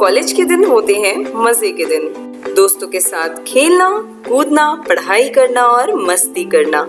College के दिन होते हैं मजे के दिन। दोस्तों के साथ खेलना, कूदना, पढ़ाई करना और मस्ती करना।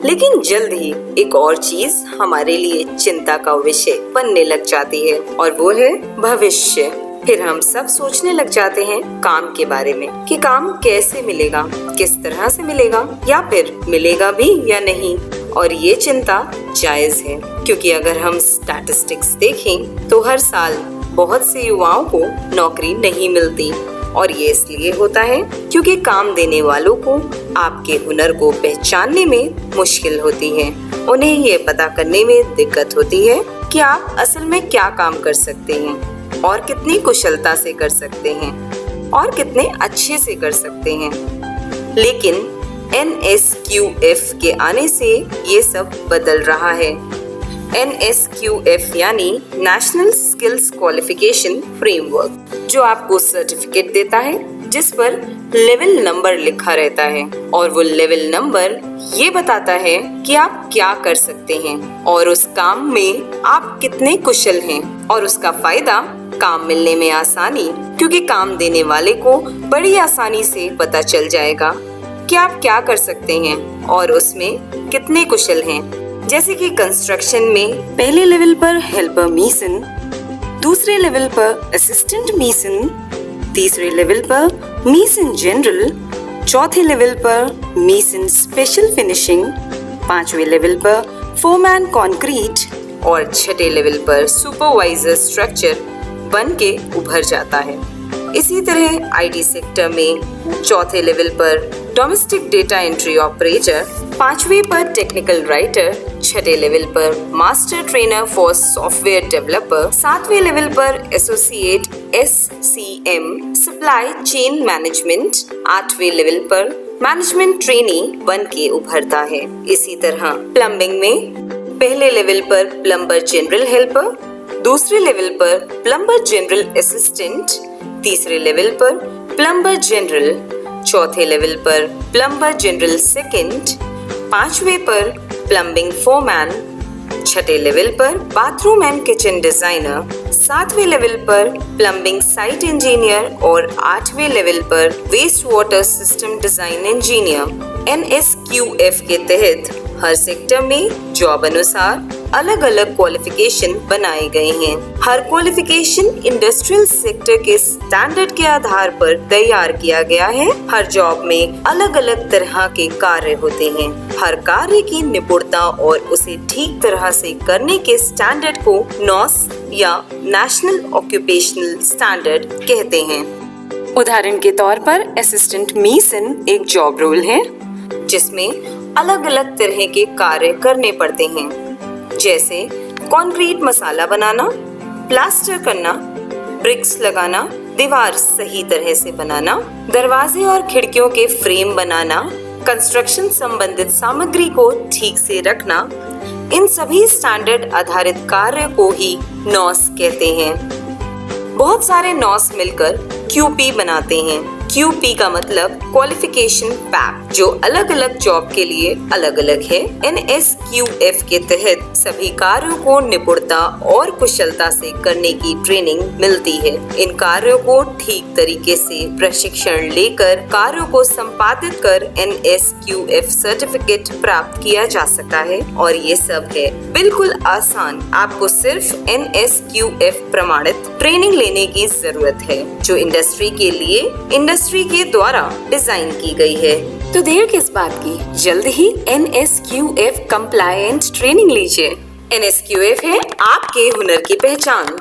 लेकिन जल्द ही एक और चीज हमारे लिए चिंता का विषय बनने लग जाती है और वो है भविष्य। फिर हम सब सोचने लग जाते हैं काम के बारे में कि काम कैसे मिलेगा, किस तरह से मिलेगा या फिर मिलेगा भी या नहीं। और ये चिंता जायज है, क्योंकि अगर हम स्टैटिस्टिक्स देखें तो हर साल बहुत से युवाओं को नौकरी नहीं मिलती। और ये इसलिए होता है क्योंकि काम देने वालों को आपके हुनर को पहचानने में मुश्किल होती है। उन्हें ये पता करने में दिक्कत होती है कि आप असल में क्या काम कर सकते हैं और कितनी कुशलता से कर सकते हैं और कितने अच्छे से कर सकते हैं। लेकिन NSQF के आने से ये सब बदल रहा है। NSQF यानी नेशनल स्किल्स क्वालिफिकेशन फ्रेमवर्क, जो आपको सर्टिफिकेट देता है जिस पर लेवल नंबर लिखा रहता है। और वो लेवल नंबर ये बताता है कि आप क्या कर सकते हैं और उस काम में आप कितने कुशल हैं। और उसका फायदा काम मिलने में आसानी, क्योंकि काम देने वाले को बड़ी आसानी से पता चल जाएगा कि आप क्या कर सकते हैं और उसमें कितने कुशल हैं। जैसे कि कंस्ट्रक्शन में पहले लेवल पर हेल्पर मीसन, दूसरे लेवल पर असिस्टेंट मीसन, तीसरे लेवल पर मीसन जनरल, चौथे लेवल पर मीसन स्पेशल फिनिशिंग, पांचवे लेवल पर फोरमैन कंक्रीट और छठे लेवल पर सुपरवाइजर स्ट्रक्चर बन के उभर जाता है। इसी तरह IT सेक्टर में चौथे लेवल पर डोमेस्टिक डेटा एंट्री ऑपरेटर, पांचवे पर टेक्निकल राइटर, छठे लेवल पर master trainer for software developer, सातवें लेवल पर associate SCM supply chain management, आठवें लेवल पर मैनेजमेंट ट्रेनी बन के उभरता है। इसी तरह प्लम्बिंग में पहले लेवल पर प्लम्बर जनरल हेल्पर, दूसरे लेवल पर प्लम्बर जनरल असिस्टेंट, तीसरे लेवल पर प्लम्बर जनरल, चौथे लेवल पर प्लम्बर जनरल सेकंड, पांचवें पर प्लम्बिंग फोरमैन, छठे लेवल पर बाथरूम एंड किचन डिजाइनर, सातवें लेवल पर प्लम्बिंग साइट इंजीनियर और आठवें लेवल पर waste water system design engineer. NSQF के तहत हर सेक्टर में जॉब अनुसार अलग अलग क्वालिफिकेशन बनाए गए हैं। हर क्वालिफिकेशन इंडस्ट्रियल सेक्टर के स्टैंडर्ड के आधार पर तैयार किया गया है। हर जॉब में अलग अलग तरह के कार्य होते हैं। हर कार्य की निपुणता और उसे ठीक तरह से करने के स्टैंडर्ड को NOS या नेशनल ऑक्यूपेशनल स्टैंडर्ड कहते हैं। उदाहरण के तौर पर असिस्टेंट मीसन एक जॉब रोल है जिसमें अलग अलग तरह के कार्य करने पड़ते हैं, जैसे कंक्रीट मसाला बनाना, प्लास्टर करना, ब्रिक्स लगाना, दीवार सही तरह से बनाना, दरवाजे और खिड़कियों के फ्रेम बनाना, कंस्ट्रक्शन संबंधित सामग्री को ठीक से रखना। इन सभी स्टैंडर्ड आधारित कार्य को ही NOS कहते हैं। बहुत सारे NOS मिलकर QP बनाते हैं। QP का मतलब क्वालिफिकेशन पैक, जो अलग अलग जॉब के लिए अलग अलग है। NSQF के तहत सभी कार्यों को निपुणता और कुशलता से करने की ट्रेनिंग मिलती है। इन कार्यों को ठीक तरीके से प्रशिक्षण लेकर कार्यों को संपादित कर NSQF सर्टिफिकेट प्राप्त किया जा सकता है। और ये सब है बिल्कुल आसान। आपको सिर्फ NSQF प्रमाणित ट्रेनिंग लेने की जरूरत है, जो इंडस्ट्री के द्वारा डिजाइन की गई है। तो देर किस बात की, जल्द ही NSQF कंप्लायंट ट्रेनिंग लीजिए। NSQF है आपके हुनर की पहचान।